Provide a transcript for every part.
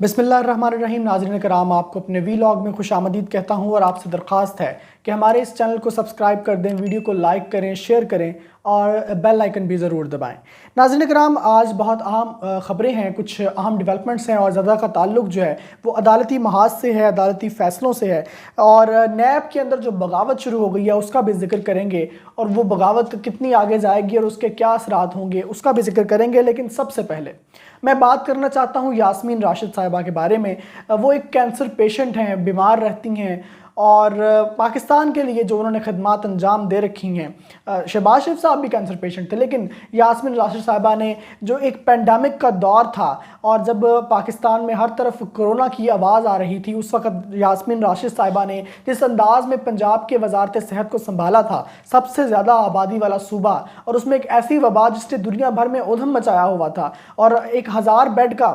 बिस्मिल्लाहिर्रहमानिर्रहीम। नाज़रीन कराम, आपको अपने वीलॉग में खुशामदीद कहता हूँ और आपसे दरख्वास्त है कि हमारे इस चैनल को सब्सक्राइब कर दें, वीडियो को लाइक करें, शेयर करें और बेल आइकन भी ज़रूर दबाएं। नाज़रीन कराम, आज बहुत अहम ख़बरें हैं, कुछ अहम डेवलपमेंट्स हैं और ज़्यादा का ताल्लुक जो है वो अदालती महाज से है, अदालती फ़ैसलों से है। और नैब के अंदर जो बगावत शुरू हो गई है उसका भी जिक्र करेंगे और वो बगावत कितनी आगे जाएगी और उसके क्या असरात होंगे उसका भी जिक्र करेंगे। लेकिन सबसे पहले मैं बात करना चाहता हूँ यास्मीन राशिद साहिबा के बारे में। वो एक कैंसर पेशेंट हैं, बीमार रहती हैं और पाकिस्तान के लिए जो उन्होंने खदमात अंजाम दे रखी हैं। शहबाज शरीफ साहब भी कैंसर पेशेंट थे, लेकिन यास्मीन राशिद साहिबा ने जो एक पेंडेमिक का दौर था और जब पाकिस्तान में हर तरफ कोरोना की आवाज़ आ रही थी, उस वक्त यास्मीन राशिद साहिबा ने जिस अंदाज में पंजाब के वजारत सेहत को संभाला था, सबसे ज़्यादा आबादी वाला सूबा, और उसमें एक ऐसी वबा जिसने दुनिया भर में उधम मचाया हुआ था, और 1000 बेड का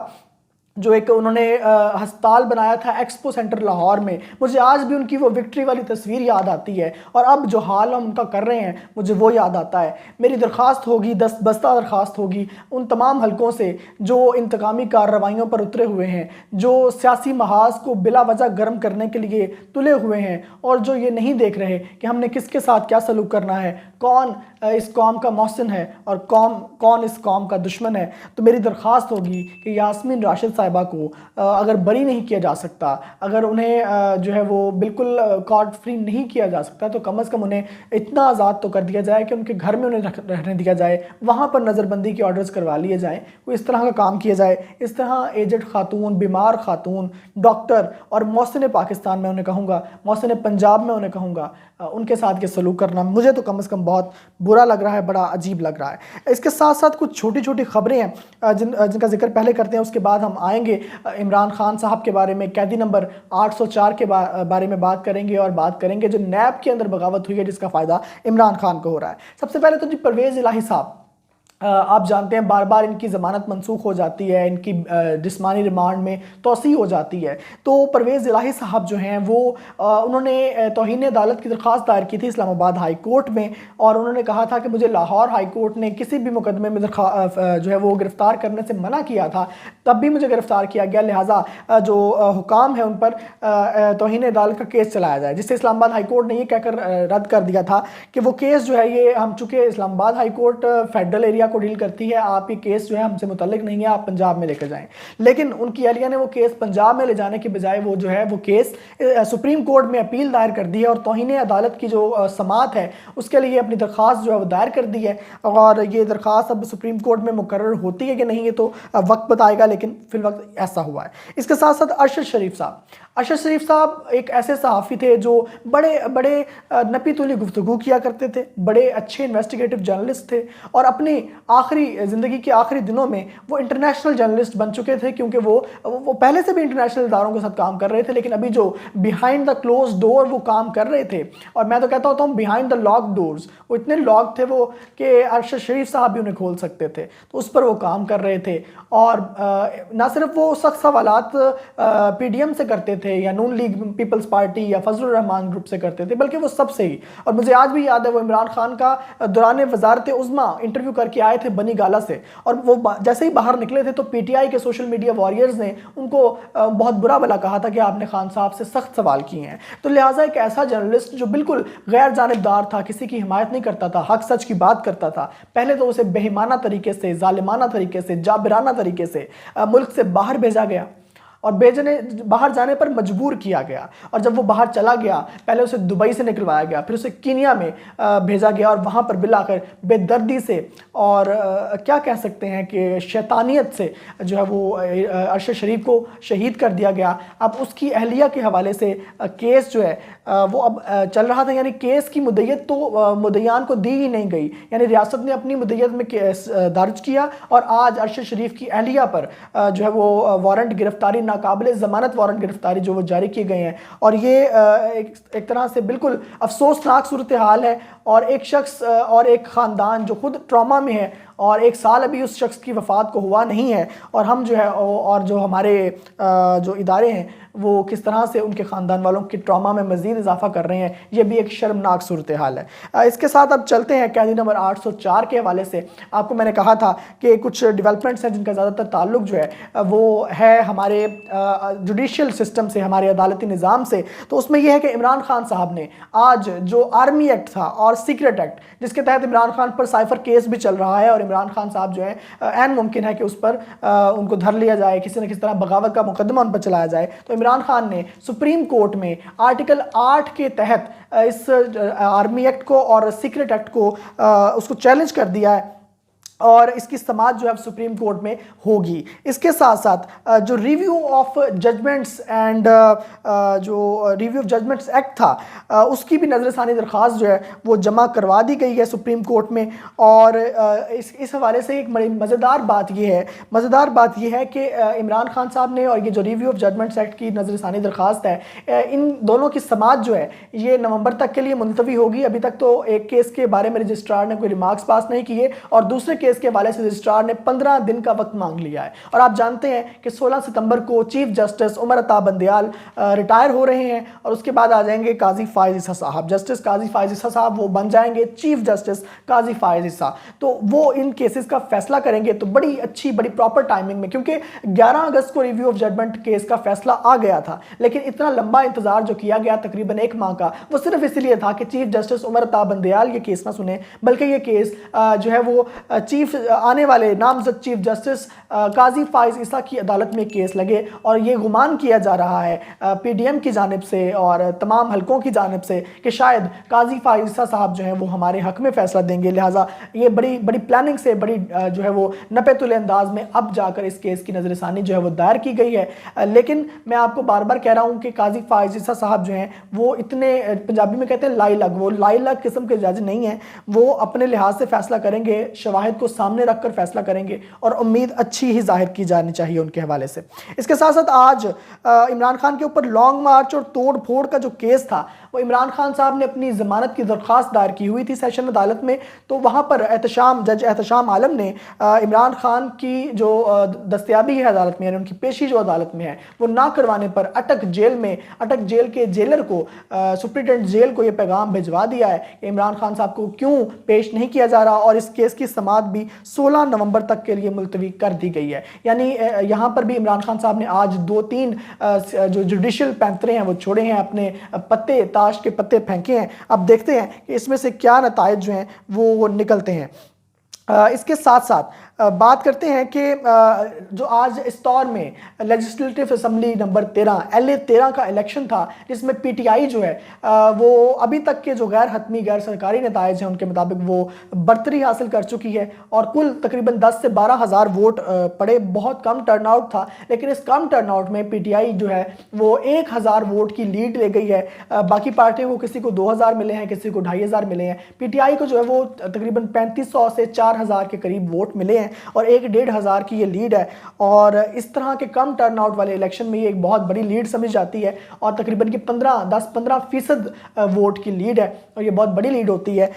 जो एक उन्होंने अस्पताल बनाया था एक्सपो सेंटर लाहौर में, मुझे आज भी उनकी वो विक्ट्री वाली तस्वीर याद आती है। और अब जो हाल हम उनका कर रहे हैं मुझे वो याद आता है। मेरी दरख्वास्त होगी, बस्ता दरख्वास्त होगी उन तमाम हलकों से जो इंतकामी कार्रवाइयों पर उतरे हुए हैं, जो सियासी महाज को बिला वजह गर्म करने के लिए तुले हुए हैं और जो ये नहीं देख रहे कि हमने किसके साथ क्या सलूक करना है, कौन इस कौम का मोहसिन है और कौन इस कौम का दुश्मन है। तो मेरी दरख्वास्त होगी कि यास्मीन राशिद साहिबा को अगर बरी नहीं किया जा सकता, अगर उन्हें जो है वो बिल्कुल कॉर्ड फ्री नहीं किया जा सकता, तो कम से कम उन्हें इतना आज़ाद तो कर दिया जाए कि उनके घर में उन्हें रहने दिया जाए, वहाँ पर नज़रबंदी के ऑर्डर्स करवा लिए जाएँ, कोई इस तरह का काम किया जाए। इस तरह एजड खातून, बीमार खातून, डॉक्टर और मोहसिन पाकिस्तान में उन्हें कहूँगा, मोहसिन पंजाब में उन्हें कहूँगा, उनके साथ के सलूक करना मुझे तो कम से कम बहुत बुरा लग रहा है, बड़ा अजीब लग रहा है। इसके साथ साथ कुछ छोटी छोटी खबरें हैं जिनका जिक्र पहले करते हैं, उसके बाद हम आएंगे इमरान खान साहब के बारे में, कैदी नंबर 804 के बारे में बात करेंगे और बात करेंगे जो नैब के अंदर बगावत हुई है जिसका फ़ायदा इमरान खान को हो रहा है। सबसे पहले तो जी परवेज़ इलाही साहब, आप जानते हैं बार बार इनकी ज़मानत मनसूख हो जाती है, इनकी जिस्मानी रिमांड में तोसी हो जाती है। तो परवेज़ इलाही साहब जो हैं वो उन्होंने तौहीन अदालत की दरख्वास्त दायर की थी इस्लामाबाद हाई कोर्ट में, और उन्होंने कहा था कि मुझे लाहौर हाई कोर्ट ने किसी भी मुकदमे में जो है वो गिरफ़्तार करने से मना किया था, तब भी मुझे गिरफ़्तार किया गया, लिहाजा जो हुकाम है उन पर तौहीन अदालत का केस चलाया जाए, जिससे इस्लामाबाद हाई कोर्ट ने ये कहकर रद्द कर दिया था कि वो केस जो है ये हम चूँकि Islamabad high court federal area को डील करती है, आप ये केस जो है हमसे मुतल्लिक नहीं है, आप पंजाब में लेकर जाएं। लेकिन उनकी एहलिया ने वो केस पंजाब में ले जाने के बजाय वो जो है वो केस सुप्रीम कोर्ट में अपील दायर कर दी है और तौहीन अदालत की जो समात है उसके लिए अपनी दरख्वास्त जो है वो दायर कर दी है। और ये दरख्वास्त अब सुप्रीम कोर्ट में मुकर्रर होती है कि नहीं, ये तो वक्त बताएगा, लेकिन फिल वक्त ऐसा हुआ है। इसके साथ साथ अरशद शरीफ साहब एक ऐसे सहाफ़ी थे जो बड़े बड़े नपी तुली गुफ्तगू किया करते थे, बड़े अच्छे इन्वेस्टिगेटिव जर्नलिस्ट थे और अपनी आखिरी ज़िंदगी के आखिरी दिनों में वो इंटरनेशनल जर्नलिस्ट बन चुके थे, क्योंकि वो पहले से भी इंटरनेशनल इदारों के साथ काम कर रहे थे, लेकिन अभी जो बिहाइंड द क्लोज डोर वो काम कर रहे थे, और मैं तो कहता होता हूँ बिहाइंड द लॉक डोर्स, वो इतने लॉक थे वो कि अरशद शरीफ साहब भी उन्हें खोल सकते थे, तो उस पर वो काम कर रहे थे। और ना सिर्फ वो सख्त सवालात PDM से करते थे या नून लीग पीपल्स पार्टी या फजलुर रहमान ग्रुप से करते थे, बल्कि वो सबसे ही, और मुझे आज भी याद है वो इमरान खान का दौरान वजारत उज़्मा इंटरव्यू करके आए थे बनी गाला से, और वो जैसे ही बाहर निकले थे तो PTI के सोशल मीडिया वॉरियर्स ने उनको बहुत बुरा भला कहा था कि आपने खान साहब से सख्त सवाल किए हैं। तो लिहाजा एक ऐसा जर्नलिस्ट जो बिल्कुल गैर जानिबदार था, किसी की हिमायत नहीं करता था, हक सच की बात करता था, पहले तो उसे बेईमाना तरीके से, जालिमाना तरीके से, जाबिराना तरीके से मुल्क से बाहर भेजा गया और बाहर जाने पर मजबूर किया गया, और जब वो बाहर चला गया पहले उसे दुबई से निकलवाया गया, फिर उसे कीनिया में भेजा गया, और वहाँ पर बिलाकर बेदर्दी से और क्या कह सकते हैं कि शैतानियत से जो है वो अरशद शरीफ को शहीद कर दिया गया। अब उसकी अहलिया के हवाले से केस जो है वो अब चल रहा था, यानी केस की मुद्दत तो मुद्दयान को दी ही नहीं गई, यानी रियासत ने अपनी मुद्दत में केस दर्ज किया और आज अरशद शरीफ की अहलिया पर जो है वो वारंट गिरफ्तारी, नाकाबिल ज़मानत वारंट गिरफ्तारी जो वो जारी किए गए हैं। और ये एक तरह से बिल्कुल अफसोसनाक सूरत हाल है, और एक शख्स और एक ख़ानदान जो खुद ट्रॉमा में है और 1 साल अभी उस शख्स की वफ़ात को हुआ नहीं है, और हम जो है और जो हमारे जो इदारे हैं वो किस तरह से उनके ख़ानदान वालों के ट्रॉमा में मज़ीद इजाफा कर रहे हैं, ये भी एक शर्मनाक सूरत हाल है। इसके साथ अब चलते हैं कैदी नंबर 804 के हवाले से। आपको मैंने कहा था कि कुछ डेवलपमेंट्स हैं जिनका ज़्यादातर ताल्लुक जो है वो है हमारे जुडिशल सिस्टम से, हमारे अदालती निज़ाम से। तो उसमें यह है कि इमरान खान साहब ने आज जो आर्मी एक्ट था और सीक्रेट एक्ट, जिसके तहत इमरान खान पर साइफर केस भी चल रहा है और इमरान खान साहब जो है ऐन मुमकिन है कि उस पर उनको धर लिया जाए, किसी न किसी तरह बगावत का मुकदमा उन पर चलाया जाए, तो इमरान खान ने सुप्रीम कोर्ट में आर्टिकल 8 के तहत इस आर्मी एक्ट को और सीक्रेट एक्ट को उसको चैलेंज कर दिया है और इसकी समाअत जो है सुप्रीम कोर्ट में होगी। इसके साथ साथ जो रिव्यू ऑफ जजमेंट्स एंड जो रिव्यू ऑफ जजमेंट्स एक्ट था उसकी भी नज़रसानी दरख्वास्त जो है वो जमा करवा दी गई है सुप्रीम कोर्ट में। और इस हवाले से एक बड़ी मज़ेदार बात यह है कि इमरान खान साहब ने और ये जो रिव्यू ऑफ जजमेंट्स एक्ट की नज़रसानी दरख्वास्त है, इन दोनों की समाअत जो है ये नवंबर तक के लिए मुलतवी होगी। अभी तक तो एक केस के बारे में रजिस्ट्रार ने कोई रिमार्क्स पास नहीं किए और दूसरे केस के हवाले से रजिस्ट्रार ने 15 दिन का वक्त मांग लिया है। और आप जानते हैं कि 16 सितंबर को chief justice Umar Ata Bandial retire हो रहे हैं और उसके बाद आ जाएंगे काजी फायज ईसा साहब। जस्टिस काजी फायज ईसा साहब वो बन जाएंगे चीफ जस्टिस काजी फायज ईसा, तो वो इन केसेस का फैसला करेंगे। तो बड़ी अच्छी बड़ी प्रॉपर टाइमिंग में, क्योंकि 11 अगस्त को रिव्यू ऑफ जजमेंट केस का फैसला आ गया था, लेकिन इतना लंबा इंतजार जो किया गया तकरीबन 1 माह का, वो सिर्फ इसलिए था कि चीफ जस्टिस उमर अता बंदयाल ये केस ना सुने, बल्कि ये केस जो है वो चीफ आने वाले नामजद चीफ जस्टिस काजी फायज ईसा की अदालत में केस लगे। और ये गुमान किया जा रहा है पीडीएम की जानिब से और तमाम हलकों की जानिब से कि शायद काजी फायज ईसा साहब जो हैं वो हमारे हक में फैसला देंगे। लिहाजा ये बड़ी बड़ी प्लानिंग से, बड़ी जो है वो नपे-तुले अंदाज में अब जाकर इस केस की नजरसानी जो है वो दायर की गई है। लेकिन मैं आपको बार बार कह रहा हूँ कि काजी फायज ईसा साहब जो हैं वो इतने, पंजाबी में कहते हैं लाइलग, वो लाइलग किस्म के जज नहीं हैं। वो अपने लिहाज से फैसला करेंगे, शवाहिद को सामने रखकर फैसला करेंगे और उम्मीद अच्छी ही जाहिर की जानी चाहिए उनके हवाले से। इसके साथ साथ आज इमरान खान के ऊपर लॉन्ग मार्च और तोड़ फोड़ का जो केस था, वो इमरान खान साहब ने अपनी जमानत की दरख्वास्त दायर की हुई थी सेशन अदालत में। तो वहाँ पर जज एहतशाम आलम ने इमरान खान की जो दस्तयाबी है अदालत में, यानी उनकी पेशी जो अदालत में है वो ना करवाने पर अटक जेल के जेलर को, सुप्रिटेंडेंट जेल को ये पैगाम भिजवा दिया है कि इमरान खान साहब को क्यों पेश नहीं किया जा रहा, और इस केस की समाअत भी 16 नवंबर तक के लिए मुलतवी कर दी गई है। यानी यहाँ पर भी इमरान खान साहब ने आज 2-3 जो जुडिशल पैंतरे हैं वो छोड़े हैं, अपने पत्ते, ताश के पत्ते फेंके हैं। अब देखते हैं कि इसमें से क्या नताइज जो हैं वो निकलते हैं। इसके साथ साथ बात करते हैं कि जो आज इस दौर में लेजिस्लेटिव असम्बली नंबर 13 LA 13 का इलेक्शन था, जिसमें PTI जो है वो अभी तक के जो गैर हतमी गैर सरकारी नताइज हैं उनके मुताबिक वो बरतरी हासिल कर चुकी है और कुल तकरीबन 10 से 12 हज़ार वोट पड़े। बहुत कम टर्नआउट था, लेकिन इस कम टर्नआउट में PTI जो है वो 1000 वोट की लीड ले गई है। बाकी पार्टियों को किसी को 2000 मिले हैं, किसी को 2500 मिले हैं। PTI को जो है वो तकरीबन 3500 से 4000 के करीब वोट मिले हैं और 1-1.5 की ये लीड है। और इस तरह के कम टर्नआउट वाले इलेक्शन में ये एक बहुत बड़ी लीड समझ जाती है और तकरीबन की 10-15% वोट की लीड है और ये बहुत बड़ी लीड होती है।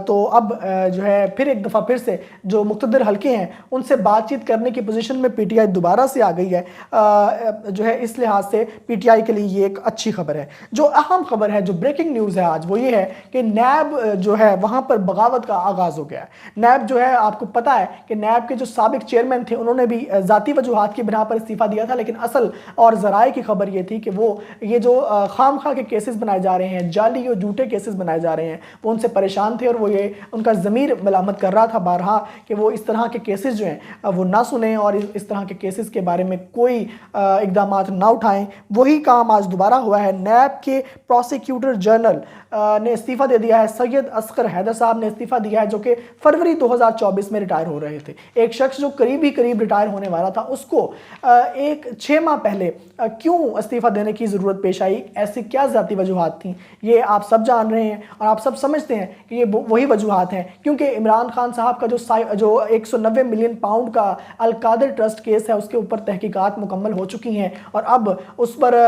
तो अब जो है फिर एक दफ़ा फिर से जो मुक़्तदर हल्के हैं उनसे बातचीत करने की पोजीशन में PTI दोबारा से आ गई है। जो है इस लिहाज से PTI के लिए ये एक अच्छी खबर है। जो अहम खबर है, जो ब्रेकिंग न्यूज़ है आज, वो ये है कि नैब जो है वहाँ पर बगावत का आगाज़ हो गया है। नैब जो है, आपको पता है कि नैब के जो साबिक चेयरमैन थे उन्होंने भी ज़ाती वजूहात की बिना पर इस्तीफ़ा दिया था, लेकिन असल और ज़राए की खबर ये थी कि वो ये जो खामखा के केसेस बनाए जा रहे हैं, जाली और झूठे केसेस बनाए जा रहे हैं, वो उनसे परेशान थे और वो ये उनका ज़मीर मलामत कर रहा था बारहा कि वो इस तरह के केसेस जो हैं वो ना सुने और इस तरह के केसेस के बारे में कोई इकदाम ना उठाएं। वही काम आज दोबारा हुआ है। नैब के प्रोसिक्यूटर जनरल ने इस्तीफ़ा दे दिया है। सैयद असगर हैदर साहब ने इस्तीफ़ा दिया है, जो कि फरवरी 2024 में रिटायर हो रहे थे। एक शख्स जो करीब रिटायर होने वाला था, उसको 6 माह पहले क्यों इस्तीफ़ा देने की ज़रूरत पेश आई, ऐसी क्या ज़ाती वजूहात थी, ये आप सब जान रहे हैं और आप सब समझते हैं कि ये वही वजूहात हैं। क्योंकि इमरान खान साहब का जो 190 मिलियन पाउंड का अल कादिर ट्रस्ट केस है, उसके ऊपर तहकीकात मुकम्मल हो चुकी हैं और अब उस पर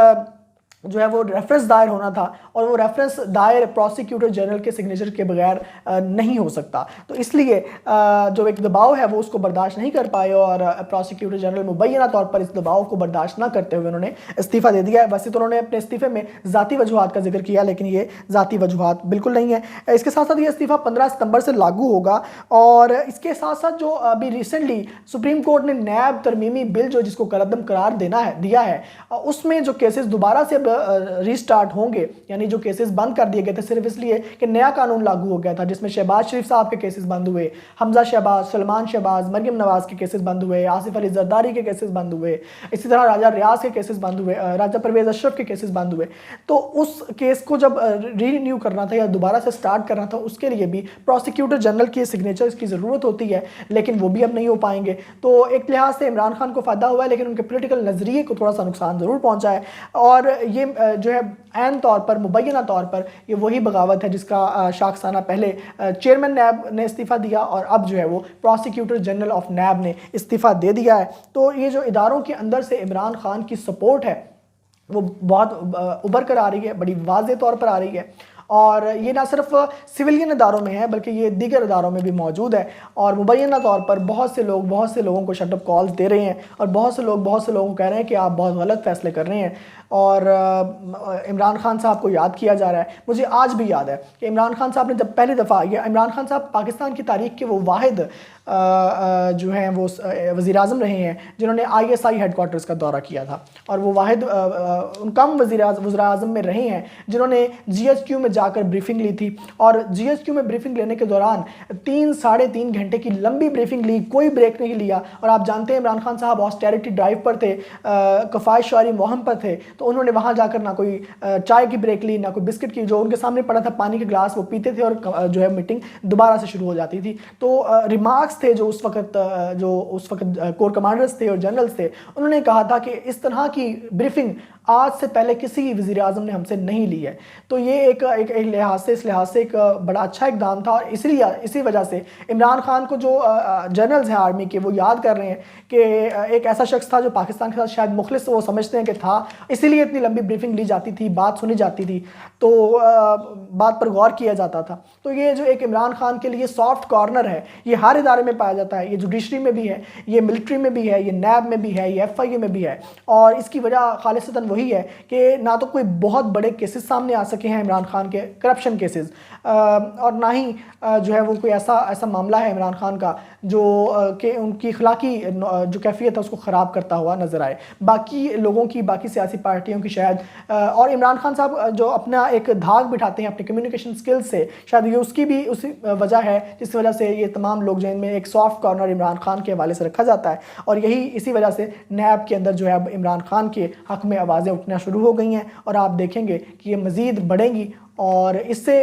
जो है वो रेफरेंस दायर होना था, और वो रेफरेंस दायर प्रोसिक्यूटर जनरल के सिग्नेचर के बगैर नहीं हो सकता। तो इसलिए जो एक दबाव है वो उसको बर्दाश्त नहीं कर पाए, और प्रोसिक्यूटर जनरल मुबैना तौर पर इस दबाव को बर्दाश्त ना करते हुए उन्होंने इस्तीफ़ा दे दिया है। वैसे तो उन्होंने अपने इस्तीफ़े में ज़ाती वजूहात का जिक्र किया, लेकिन ये ज़ाती वजूहात बिल्कुल नहीं है। इसके साथ साथ ये इस्तीफ़ा 15 सितंबर से लागू होगा, और इसके साथ साथ जो अभी रिसेंटली सुप्रीम कोर्ट ने नैब तरमीमी बिल जो जिसको कलअदम करार दिया है, उसमें जो केसेस दोबारा से रीस्टार्ट होंगे, यानी जो केसेस बंद कर दिए गए थे सिर्फ इसलिए कि नया कानून लागू हो गया था, जिसमें शहबाज शरीफ साहब के केसेस बंद हुए, हमजा शहबाज, सलमान शहबाज, मरियम नवाज के केसेस बंद हुए, आसिफ अली जरदारी के केसेस बंद हुए, इसी तरह राजा रियाज के केसेस बंद हुए, राजा परवेज अशरफ के केसेस बंद हुए। तो उस केस को जब रीन्यू करना था या दोबारा से स्टार्ट करना था, उसके लिए भी प्रोसिक्यूटर जनरल के सिग्नेचर्स की ज़रूरत होती है, लेकिन वो भी अब नहीं हो पाएंगे। तो एक लिहाज से इमरान खान को फ़ायदा हुआ है, लेकिन उनके पोलिटिकल नज़रिए को थोड़ा सा नुकसान ज़रूर पहुँचा है। और ये जो है ऐन तौर पर, मुबैना तौर पर ये वही बगावत है जिसका शाखसाना पहले चेयरमैन नैब ने इस्तीफ़ा दिया, और अब जो है वो प्रोसिक्यूटर जनरल ऑफ नैब ने इस्तीफ़ा दे दिया है। तो ये जो इदारों के अंदर से इमरान खान की सपोर्ट है वो बहुत उभर कर आ रही है, बड़ी वाज़े तौर पर आ रही है, और ये ना सिर्फ सिविलियन इदारों में है बल्कि ये दीगर इदारों में भी मौजूद है। और मुबैना तौर पर बहुत से लोगों को शटअप कॉल्स दे रहे हैं, और बहुत से लोगों को कह रहे हैं कि आप बहुत गलत फैसले कर रहे हैं, और इमरान खान साहब को याद किया जा रहा है। मुझे आज भी याद है कि इमरान खान साहब ने जब पहली दफ़ा, ये इमरान खान साहब पाकिस्तान की तारीख के वो वाहिद जो हैं वो वज़ीर आज़म रहे हैं जिन्होंने ISI हेडक्वार्टर्स का दौरा किया था, और वो वाहिद कम वज़ीर आज़म में रहे हैं जिन्होंने GHQ में जाकर ब्रीफिंग ली थी। और GHQ में ब्रीफिंग लेने के दौरान 3-3.5 घंटे की लंबी ब्रीफिंग ली, कोई ब्रेक नहीं लिया। और आप जानते हैं इमरान खान साहब ऑस्टेरिटी ड्राइव पर थे, कफ़ायश शारी मुहिम पर थे, तो उन्होंने वहाँ जाकर ना कोई चाय की ब्रेक ली, ना कोई बिस्किट की, जो उनके सामने पड़ा था पानी के गिलास वो पीते थे, और जो है मीटिंग दोबारा से शुरू हो जाती थी। तो रिमार्क्स थे जो उस वक्त कोर कमांडर्स थे और जनरल्स थे, उन्होंने कहा था कि इस तरह की ब्रीफिंग आज से पहले किसी वज़ीर आज़म ने हमसे नहीं ली है। तो ये एक लिहाज से, इस लिहाज से एक बड़ा अच्छा इक़दाम था, और इसी वजह से इमरान खान को जो जनरल्स हैं आर्मी के वो याद कर रहे हैं कि एक ऐसा शख्स था जो पाकिस्तान के साथ शायद मुखलिस वो समझते हैं कि था, इसीलिए इतनी लंबी ब्रीफिंग ली जाती थी, बात सुनी जाती थी, तो बात पर गौर किया जाता था। तो ये जो एक इमरान खान के लिए सॉफ्ट कॉर्नर है, ये हर इदारे में पाया जाता है, ये जुडिशरी में भी है, ये मिलिट्री में भी है, ये नैब में भी है, ये FIA में भी है। और इसकी वजह खालिसतन वही है कि ना तो कोई बहुत बड़े केसेस सामने आ सके हैं इमरान खान के, करप्शन केसेस, और ना ही जो है वो कोई ऐसा मामला है इमरान खान का जो कि उनकी अखलाकी जो कैफियत है उसको ख़राब करता हुआ नज़र आए बाकी लोगों की, बाकी सियासी पार्टियों की शायद। और इमरान खान साहब जो अपना एक धाक बिठाते हैं अपने कम्युनिकेशन स्किल्स से, शायद ये उसकी भी उसी वजह है जिस वजह से ये तमाम लोग जो इनमें एक सॉफ्ट कॉर्नर इमरान खान के हवाले से रखा जाता है। और इसी वजह से नैब के अंदर जो है अब इमरान खान के हक़ में आवाज़ें उठना शुरू हो गई हैं, और आप देखेंगे कि ये मज़ीद बढ़ेंगी। और इससे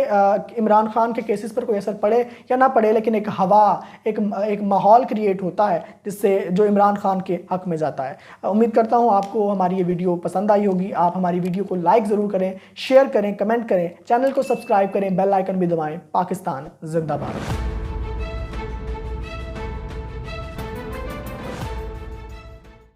इमरान खान के केसेस पर कोई असर पड़े या ना पड़े, लेकिन एक हवा, एक माहौल क्रिएट होता है जिससे जो इमरान खान के हक़ में जाता है। उम्मीद करता हूँ आपको हमारी ये वीडियो पसंद आई होगी। आप हमारी वीडियो को लाइक ज़रूर करें, शेयर करें, कमेंट करें, चैनल को सब्सक्राइब करें, बेल आइकन भी दबाएं। पाकिस्तान जिंदाबाद।